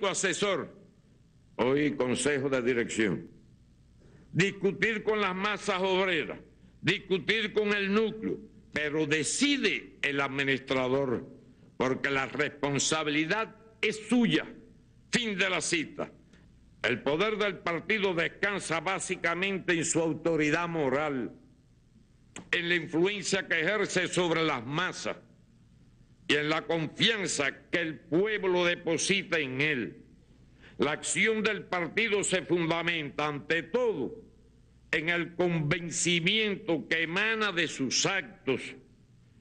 asesor, hoy consejo de dirección, discutir con las masas obreras, discutir con el núcleo, pero decide el administrador, porque la responsabilidad es suya. Fin de la cita. El poder del partido descansa básicamente en su autoridad moral, en la influencia que ejerce sobre las masas y en la confianza que el pueblo deposita en él. La acción del partido se fundamenta ante todo en el convencimiento que emana de sus actos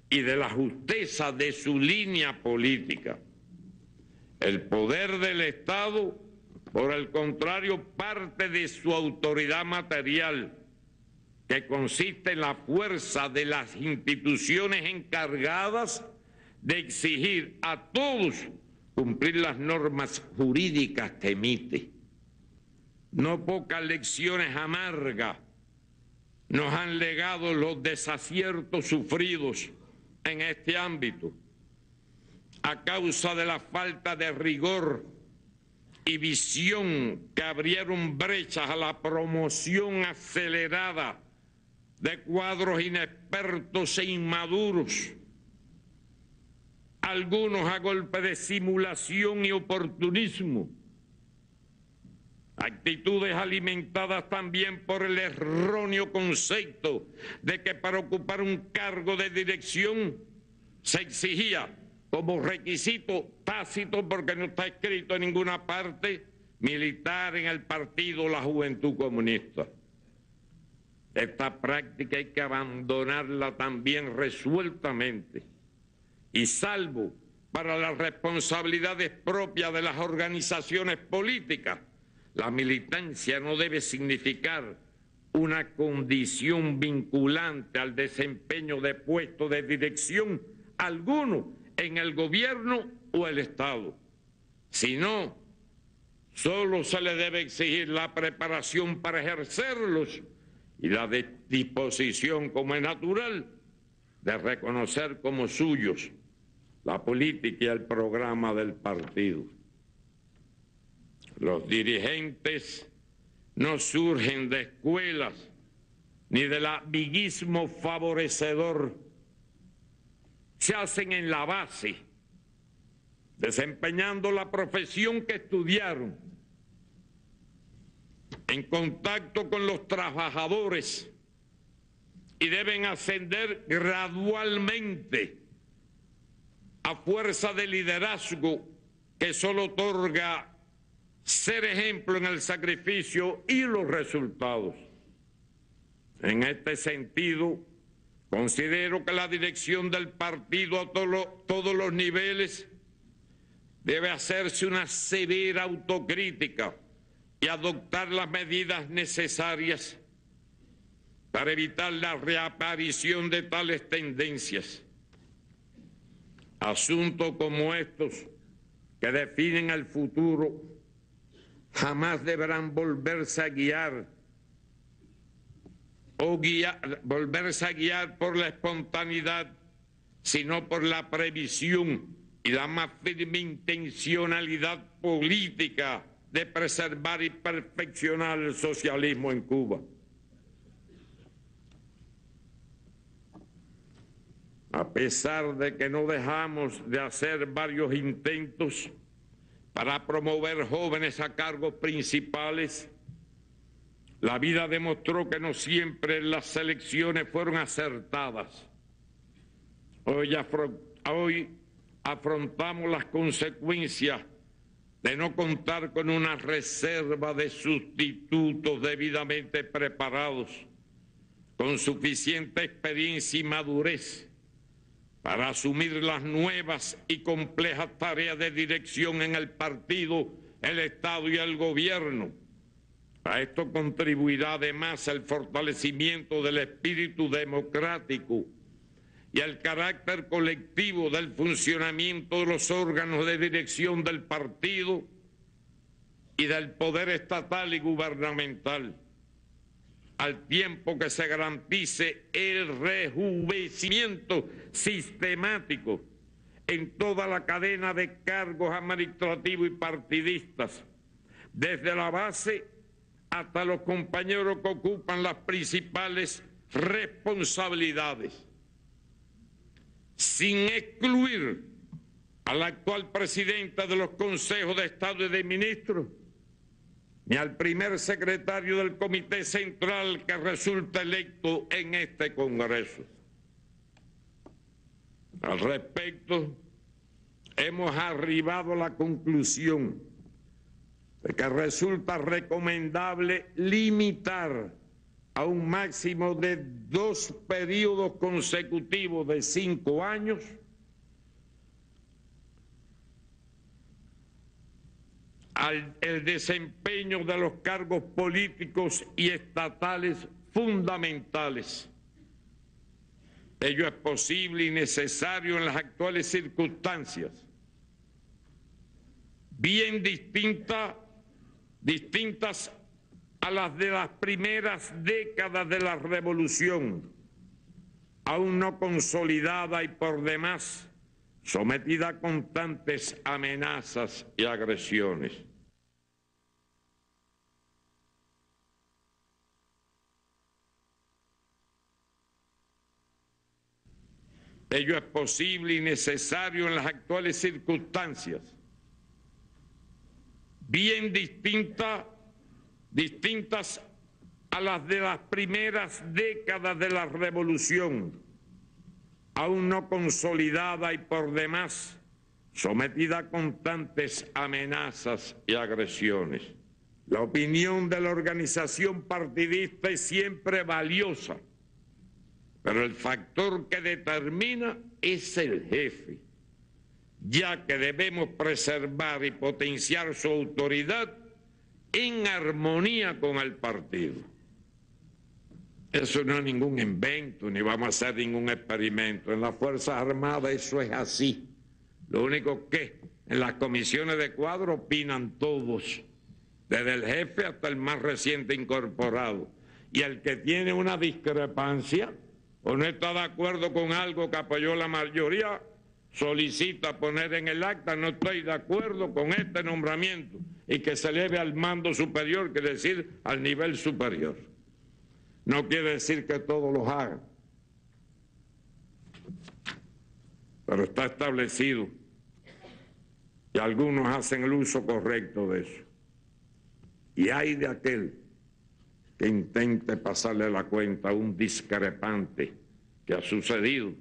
y de la justeza de su línea política. El poder del Estado, por el contrario, parte de su autoridad material, que consiste en la fuerza de las instituciones encargadas de exigir a todos cumplir las normas jurídicas que emite. No pocas lecciones amargas nos han legado los desaciertos sufridos en este ámbito a causa de la falta de rigor y visión que abrieron brechas a la promoción acelerada de cuadros inexpertos e inmaduros, algunos a golpe de simulación y oportunismo, actitudes alimentadas también por el erróneo concepto de que para ocupar un cargo de dirección se exigía como requisito tácito, porque no está escrito en ninguna parte, militar en el partido La Juventud Comunista. Esta práctica hay que abandonarla también resueltamente. Y salvo para las responsabilidades propias de las organizaciones políticas, la militancia no debe significar una condición vinculante al desempeño de puestos de dirección alguno en el gobierno o el Estado, sino solo se le debe exigir la preparación para ejercerlos y la disposición, como es natural, de reconocer como suyos la política y el programa del partido. Los dirigentes no surgen de escuelas ni del amiguismo favorecedor. Se hacen en la base, desempeñando la profesión que estudiaron, en contacto con los trabajadores, y deben ascender gradualmente a fuerza de liderazgo que solo otorga ser ejemplo en el sacrificio y los resultados. En este sentido, considero que la dirección del partido a todos los niveles debe hacerse una severa autocrítica y adoptar las medidas necesarias para evitar la reaparición de tales tendencias. Asuntos como estos, que definen el futuro, jamás deberán volverse a guiar por la espontaneidad, sino por la previsión y la más firme intencionalidad política de preservar y perfeccionar el socialismo en Cuba. A pesar de que no dejamos de hacer varios intentos para promover jóvenes a cargos principales, la vida demostró que no siempre las elecciones fueron acertadas. Hoy afrontamos las consecuencias de no contar con una reserva de sustitutos debidamente preparados, con suficiente experiencia y madurez para asumir las nuevas y complejas tareas de dirección en el partido, el Estado y el gobierno. A esto contribuirá además el fortalecimiento del espíritu democrático y el carácter colectivo del funcionamiento de los órganos de dirección del partido y del poder estatal y gubernamental, al tiempo que se garantice el rejuvenecimiento sistemático en toda la cadena de cargos administrativos y partidistas, desde la base hasta los compañeros que ocupan las principales responsabilidades, sin excluir al actual presidente de los consejos de Estado y de ministros, ni al primer secretario del Comité Central que resulta electo en este Congreso. Al respecto, hemos arribado a la conclusión de que resulta recomendable limitar a un máximo de 2 periodos consecutivos de 5 años el desempeño de los cargos políticos y estatales fundamentales. Ello es posible y necesario en las actuales circunstancias, bien distintas a las de las primeras décadas de la Revolución, aún no consolidada y por demás sometida a constantes amenazas y agresiones. Ello es posible y necesario en las actuales circunstancias, bien distintas a las de las primeras décadas de la Revolución, aún no consolidada y por demás sometida a constantes amenazas y agresiones. La opinión de la organización partidista es siempre valiosa, pero el factor que determina es el jefe, ya que debemos preservar y potenciar su autoridad en armonía con el partido. Eso no es ningún invento, ni vamos a hacer ningún experimento. En las Fuerzas Armadas eso es así. Lo único que en las comisiones de cuadro opinan todos, desde el jefe hasta el más reciente incorporado. Y el que tiene una discrepancia o no está de acuerdo con algo que apoyó la mayoría, solicita poner en el acta: no estoy de acuerdo con este nombramiento, y que se eleve al mando superior, quiere decir al nivel superior. No quiere decir que todos los hagan, pero está establecido y algunos hacen el uso correcto de eso. Y hay de aquel que intente pasarle la cuenta a un discrepante, que ha sucedido,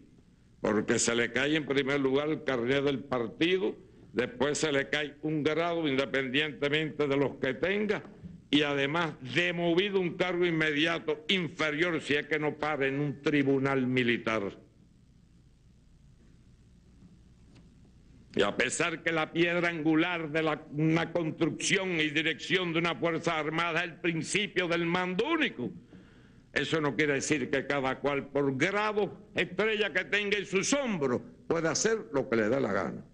porque se le cae en primer lugar el carnet del partido, después se le cae un grado independientemente de los que tenga, y además demovido un cargo inmediato inferior si es que no para en un tribunal militar. Y a pesar que la piedra angular de una construcción y dirección de una Fuerza Armada es el principio del mando único, eso no quiere decir que cada cual, por grado, estrella que tenga en sus hombros, pueda hacer lo que le dé la gana.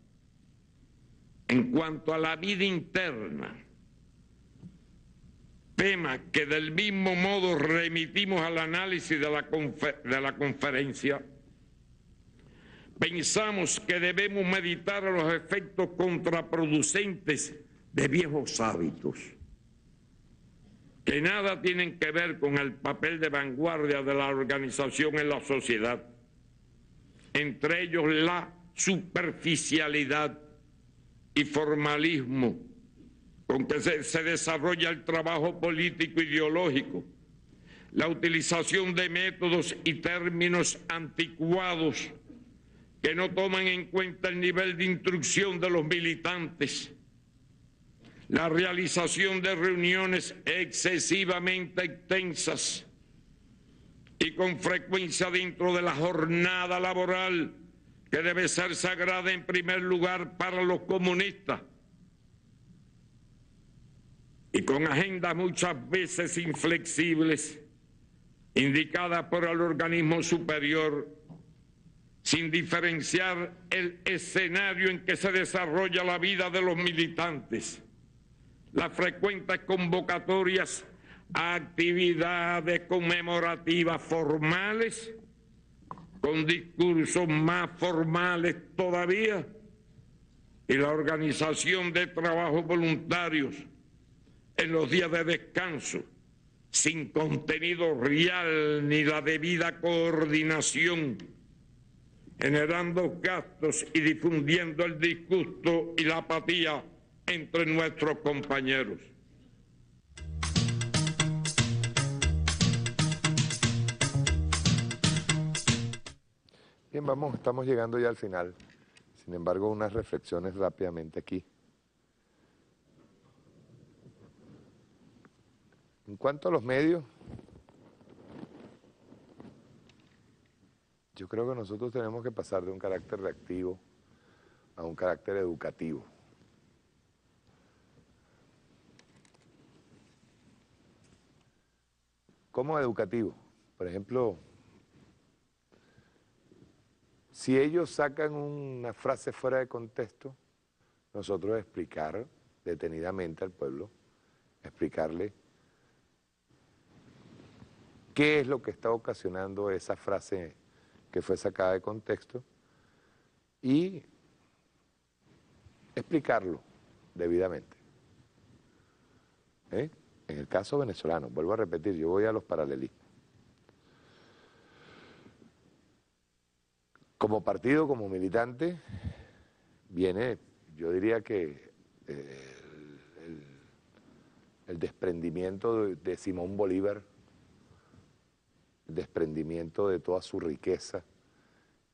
En cuanto a la vida interna, tema que del mismo modo remitimos al análisis de la conferencia, pensamos que debemos meditar a los efectos contraproducentes de viejos hábitos, que nada tienen que ver con el papel de vanguardia de la organización en la sociedad, entre ellos la superficialidad y formalismo con que se desarrolla el trabajo político ideológico, la utilización de métodos y términos anticuados que no toman en cuenta el nivel de instrucción de los militantes, la realización de reuniones excesivamente extensas y con frecuencia dentro de la jornada laboral, que debe ser sagrada en primer lugar para los comunistas, y con agendas muchas veces inflexibles, indicadas por el organismo superior, sin diferenciar el escenario en que se desarrolla la vida de los militantes, las frecuentes convocatorias a actividades conmemorativas formales con discursos más formales todavía, y la organización de trabajos voluntarios en los días de descanso, sin contenido real ni la debida coordinación, generando gastos y difundiendo el disgusto y la apatía entre nuestros compañeros. Bien, estamos llegando ya al final. Sin embargo, unas reflexiones rápidamente aquí. En cuanto a los medios, yo creo que nosotros tenemos que pasar de un carácter reactivo a un carácter educativo. ¿Cómo educativo? Por ejemplo, si ellos sacan una frase fuera de contexto, nosotros explicar detenidamente al pueblo, explicarle qué es lo que está ocasionando esa frase que fue sacada de contexto y explicarlo debidamente. En el caso venezolano, vuelvo a repetir, yo voy a los paralelismos. Como partido, como militante, viene, yo diría que el desprendimiento de Simón Bolívar, el desprendimiento de toda su riqueza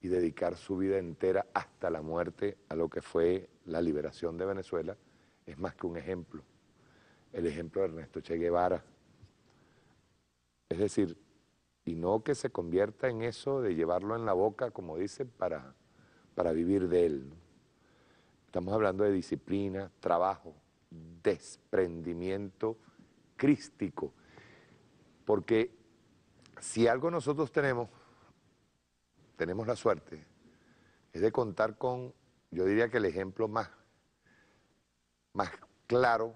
y dedicar su vida entera hasta la muerte a lo que fue la liberación de Venezuela, es más que un ejemplo. El ejemplo de Ernesto Che Guevara. Es decir, y no que se convierta en eso de llevarlo en la boca, como dicen, para vivir de él, ¿no? Estamos hablando de disciplina, trabajo, desprendimiento crístico, porque si algo nosotros tenemos la suerte, es de contar con, yo diría que el ejemplo más claro,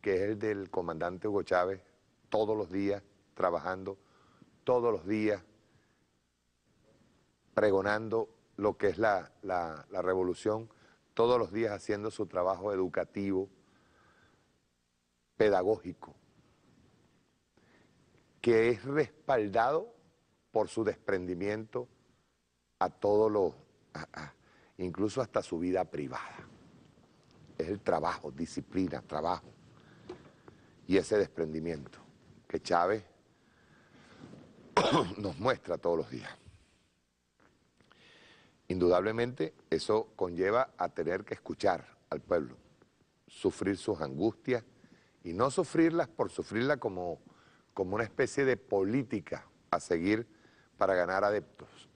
que es el del comandante Hugo Chávez, todos los días trabajando, todos los días pregonando lo que es la revolución, todos los días haciendo su trabajo educativo, pedagógico, que es respaldado por su desprendimiento a todo lo, incluso hasta su vida privada. Es el trabajo, disciplina, trabajo, y ese desprendimiento que Chávez nos muestra todos los días. Indudablemente eso conlleva a tener que escuchar al pueblo, sufrir sus angustias y no sufrirlas por sufrirlas como una especie de política a seguir para ganar adeptos,